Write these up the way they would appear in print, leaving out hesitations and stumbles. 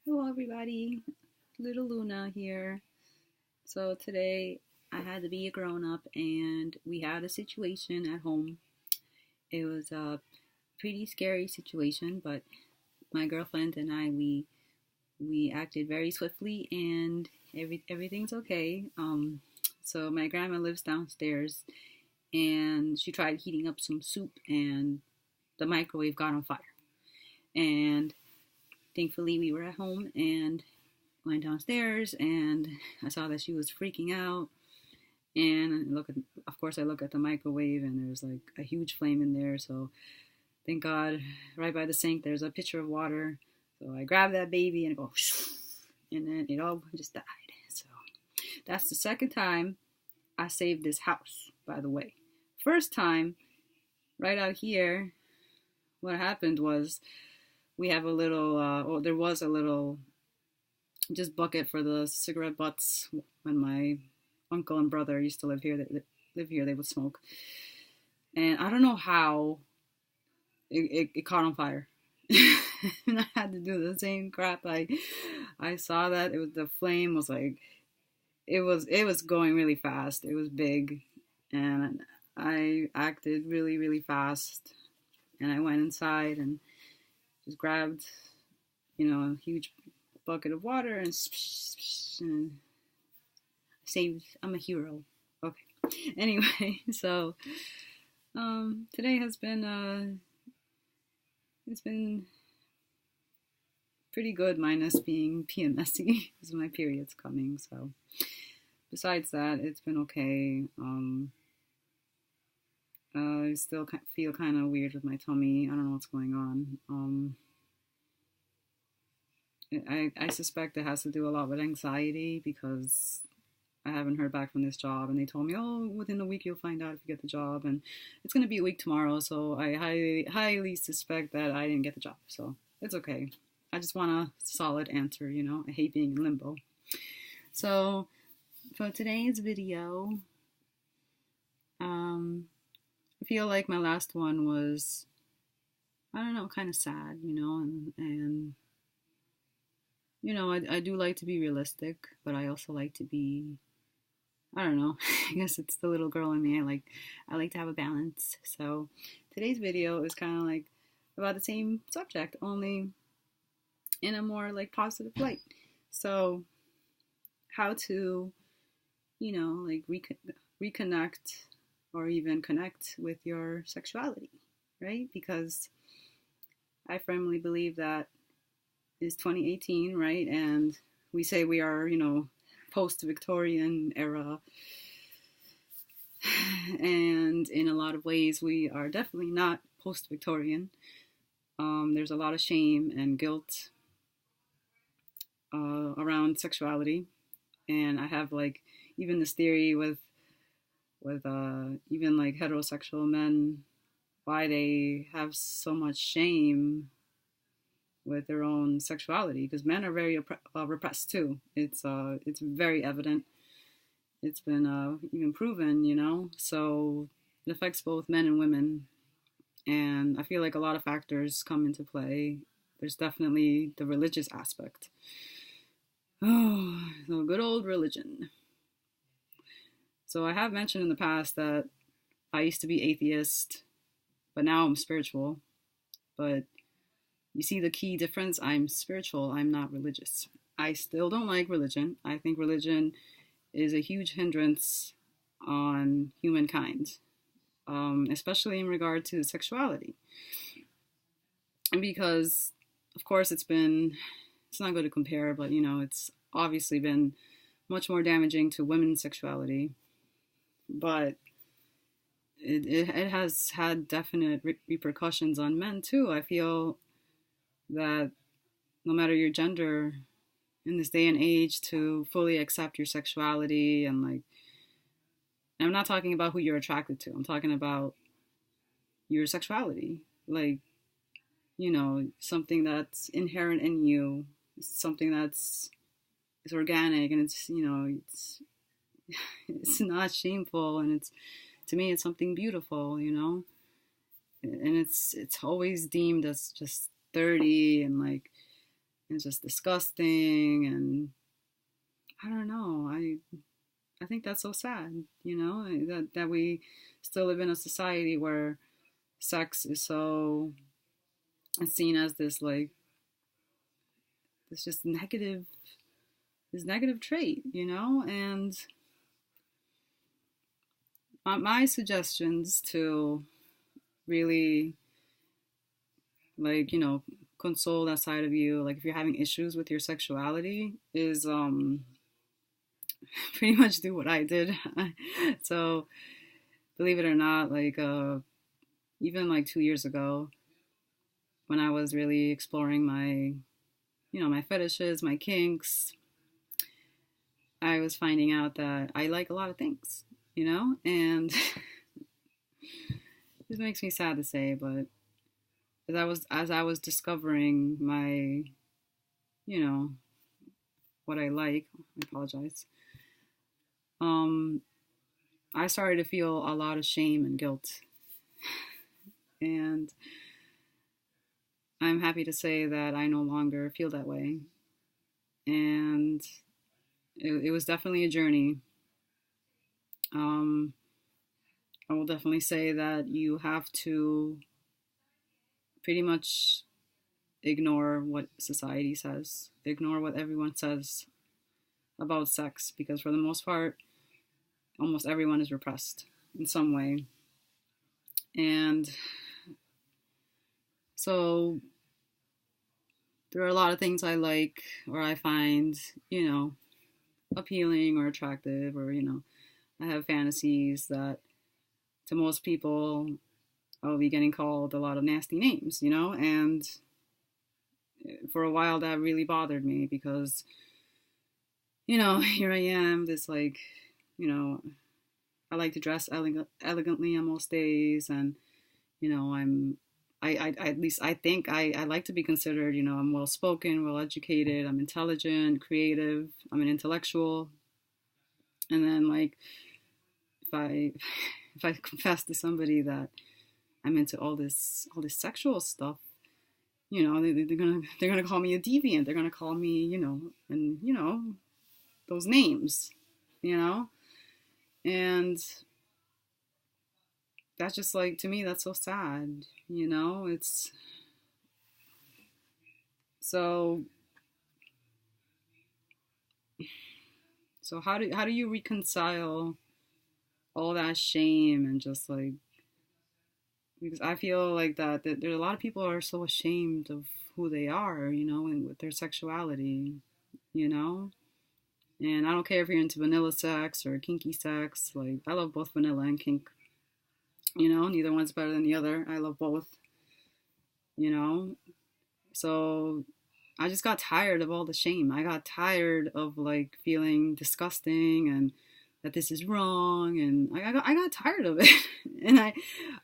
Hello, everybody. Little Luna here. So, today I had to be a grown up and we had a situation at home. It was a pretty scary situation, but my girlfriend and we acted very swiftly and everything's okay. So, my grandma lives downstairs and she tried heating up some soup and the microwave got on fire. And thankfully, we were at home and went downstairs and I saw that she was freaking out. And of course, I look at the microwave and there's like a huge flame in there. So thank God, right by the sink, there's a pitcher of water. So I grab that baby and go, and then it all just died. So that's the second time I saved this house, by the way. First time, right out here, what happened was we have a little, there was a little just bucket for the cigarette butts when my uncle and brother used to live here. They would smoke, and I don't know how it caught on fire. And I had to do the same crap. I saw that the flame was like it was going really fast. It was big, and I acted really really fast, and I went inside and just grabbed a huge bucket of water and saved. I'm a hero. Okay. Anyway, so today has been it's been pretty good, minus being PMSy because my period's coming. So besides that, it's been okay. I still feel kind of weird with my tummy. I don't know what's going on. I suspect it has to do a lot with anxiety because I haven't heard back from this job, and they told me, oh, within a week you'll find out if you get the job, and it's going to be a week tomorrow, so I highly suspect that I didn't get the job, so it's okay. I just want a solid answer, I hate being in limbo. So, for today's video, I feel like my last one was, I don't know, kind of sad, and I do like to be realistic, but I also like to be, I don't know, I guess it's the little girl in me. I like to have a balance. So today's video is kind of like about the same subject, only in a more like positive light. So how to, like reconnect or even connect with your sexuality, right? Because I firmly believe that is 2018, right? And we say we are, post-Victorian era. And in a lot of ways, we are definitely not post-Victorian. There's a lot of shame and guilt around sexuality. And I have like even this theory with even like heterosexual men, why they have so much shame with their own sexuality, because men are very repressed too. It's very evident. It's been even proven, so it affects both men and women. And I feel like a lot of factors come into play. There's definitely the religious aspect. Oh, so good old religion. So I have mentioned in the past that I used to be atheist, but now I'm spiritual. But you see the key difference? I'm spiritual, I'm not religious. I still don't like religion. I think religion is a huge hindrance on humankind, especially in regard to sexuality. And because, of course, it's not good to compare, but, it's obviously been much more damaging to women's sexuality. But it has had definite repercussions on men, too. I feel that no matter your gender in this day and age, to fully accept your sexuality and like, I'm not talking about who you're attracted to. I'm talking about your sexuality, like, something that's inherent in you, something that's is organic, and it's not shameful, and to me it's something beautiful, and it's always deemed as just dirty and like it's just disgusting, and I don't know. I think that's so sad, that we still live in a society where sex is so it's seen as this like this just negative trait, and my suggestions to really like console that side of you, like if you're having issues with your sexuality, is pretty much do what I did. So believe it or not, like even like 2 years ago, when I was really exploring my my fetishes, my kinks, I was finding out that I like a lot of things, and this makes me sad to say, but as I was discovering my, what I like, I apologize. Um, I started to feel a lot of shame and guilt, and I'm happy to say that I no longer feel that way. And it was definitely a journey. Um, I will definitely say that you have to pretty much ignore what society says, ignore what everyone says about sex, because for the most part, almost everyone is repressed in some way. And so there are a lot of things I like or I find, appealing or attractive, or, I have fantasies that to most people I'll be getting called a lot of nasty names, and for a while that really bothered me because, here I am, this like, I like to dress elegantly on most days, and, I at least I think I like to be considered, I'm well spoken, well educated, I'm intelligent, creative, I'm an intellectual. And then like if I if I confess to somebody that I'm into all this sexual stuff, they're gonna call me a deviant. They're gonna call me, and those names, and that's just like, to me, that's so sad. It's so how do you reconcile all that shame and just like, because I feel like that there are a lot of people who are so ashamed of who they are, and with their sexuality, you know. And I don't care if you're into vanilla sex or kinky sex. Like I love both vanilla and kink. Neither one's better than the other. I love both. You know. So I just got tired of all the shame. I got tired of like feeling disgusting and that this is wrong, and I got tired of it. And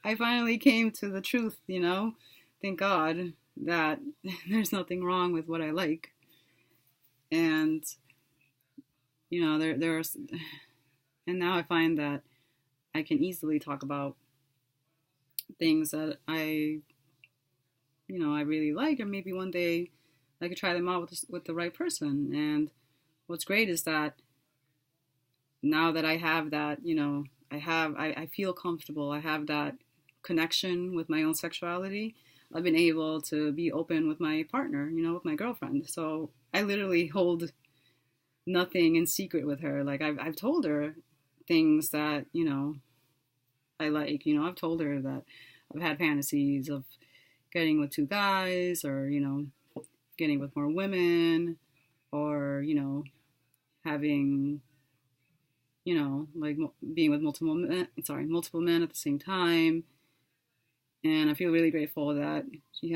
I finally came to the truth. Thank God that there's nothing wrong with what I like. And there's and now I find that I can easily talk about things that I really like, or maybe one day I could try them out with the right person. And what's great is that now that I have that, I feel comfortable. I have that connection with my own sexuality. I've been able to be open with my partner, with my girlfriend. So I literally hold nothing in secret with her. Like I've told her things that, I like. I've told her that I've had fantasies of getting with two guys, or, getting with more women, or, having, like being with multiple men at the same time. And I feel really grateful that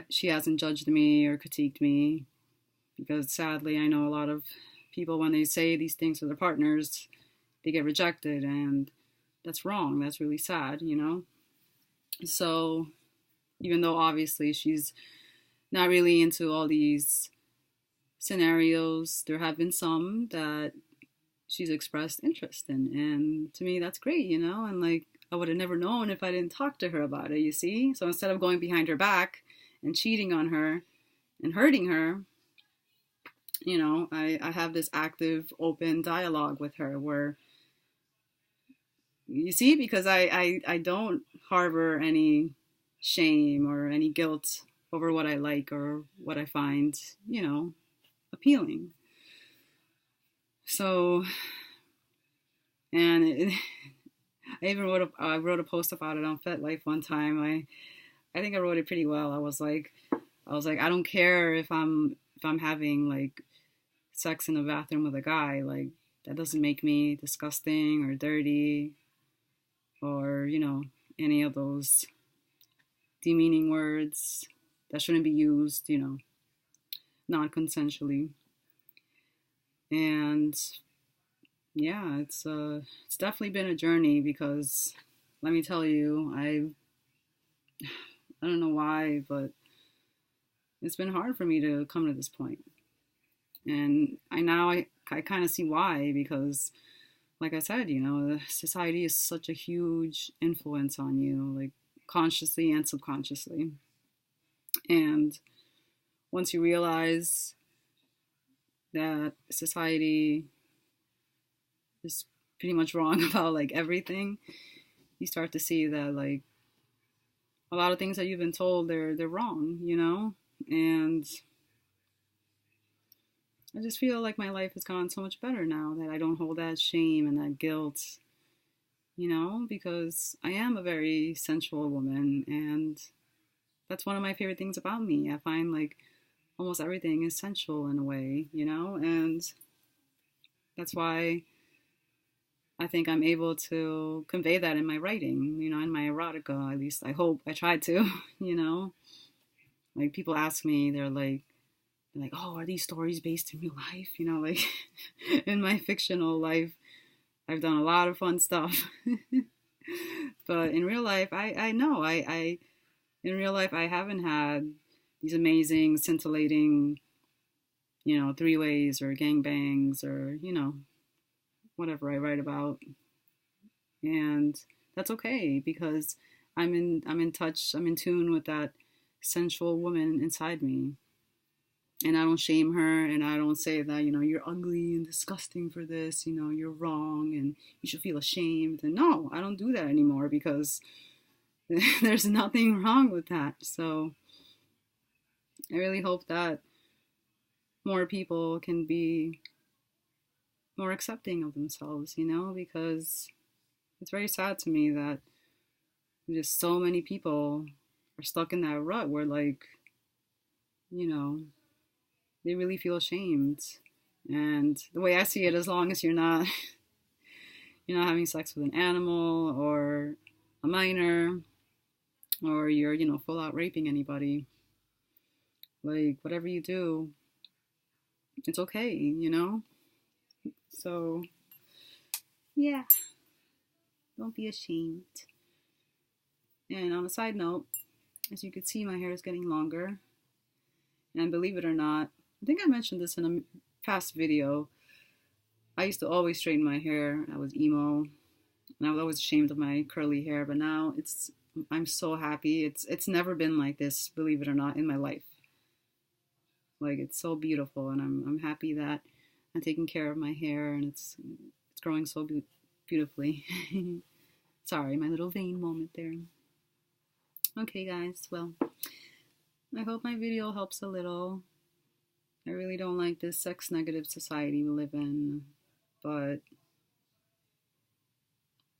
she hasn't judged me or critiqued me, because sadly I know a lot of people, when they say these things to their partners, they get rejected, and that's wrong. That's really sad, So even though obviously she's not really into all these scenarios, there have been some that she's expressed interest in, and to me that's great, and like I would have never known if I didn't talk to her about it, you see. So instead of going behind her back and cheating on her and hurting her, I have this active, open dialogue with her where, you see, because I don't harbor any shame or any guilt over what I like or what I find, appealing. So, and I even wrote a post about it on FetLife one time. I think I wrote it pretty well. I was like, I don't care if I'm having like sex in the bathroom with a guy. Like, that doesn't make me disgusting or dirty or, any of those demeaning words that shouldn't be used, non-consensually. And yeah, it's definitely been a journey because let me tell you, I don't know why, but it's been hard for me to come to this point. And I kind of see why, because like I said, society is such a huge influence on you, like consciously and subconsciously. And once you realize that society is pretty much wrong about like everything, you start to see that like a lot of things that you've been told they're wrong, And I just feel like my life has gone so much better now that I don't hold that shame and that guilt, because I am a very sensual woman, and that's one of my favorite things about me. I find like almost everything is sensual in a way, and that's why I think I'm able to convey that in my writing, in my erotica, at least I hope. I try to, Like people ask me, they're like, oh, are these stories based in real life? Like in my fictional life, I've done a lot of fun stuff. But in real life, I know, in real life, I haven't had these amazing, scintillating, three ways or gangbangs or, whatever I write about. And that's okay because I'm in touch, I'm in tune with that sensual woman inside me. And I don't shame her, and I don't say that, you're ugly and disgusting for this, you're wrong and you should feel ashamed. And no, I don't do that anymore because there's nothing wrong with that. So I really hope that more people can be more accepting of themselves, because it's very sad to me that just so many people are stuck in that rut where like, they really feel ashamed. And the way I see it, as long as you're not having sex with an animal or a minor, or you're, full out raping anybody, like whatever you do, it's okay, So yeah, don't be ashamed. And on a side note, as you can see, my hair is getting longer. And believe it or not, I think I mentioned this in a past video. I used to always straighten my hair. I was emo, and I was always ashamed of my curly hair. But now I'm so happy. It's never been like this, believe it or not, in my life. Like it's so beautiful, and I'm happy that I'm taking care of my hair, and it's growing so beautifully. Sorry, my little vain moment there. Okay, guys. Well, I hope my video helps a little. I really don't like this sex negative society we live in, but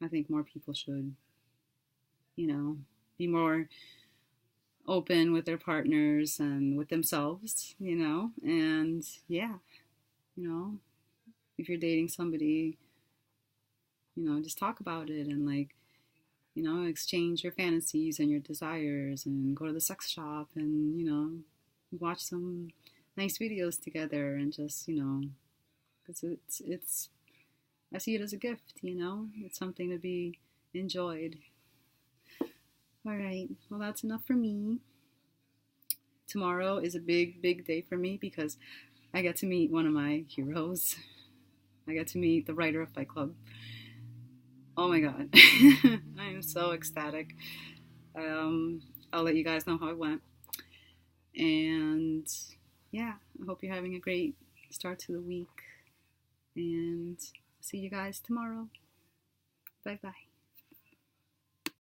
I think more people should, be more open with their partners and with themselves, and yeah, if you're dating somebody, just talk about it and like, exchange your fantasies and your desires and go to the sex shop and, watch some nice videos together and just, because it's, I see it as a gift, it's something to be enjoyed. All right, well, that's enough for me. Tomorrow is a big, big day for me because I get to meet one of my heroes. I get to meet the writer of Fight Club. Oh my God, I am so ecstatic. I'll let you guys know how it went. And yeah, I hope you're having a great start to the week. And see you guys tomorrow. Bye bye.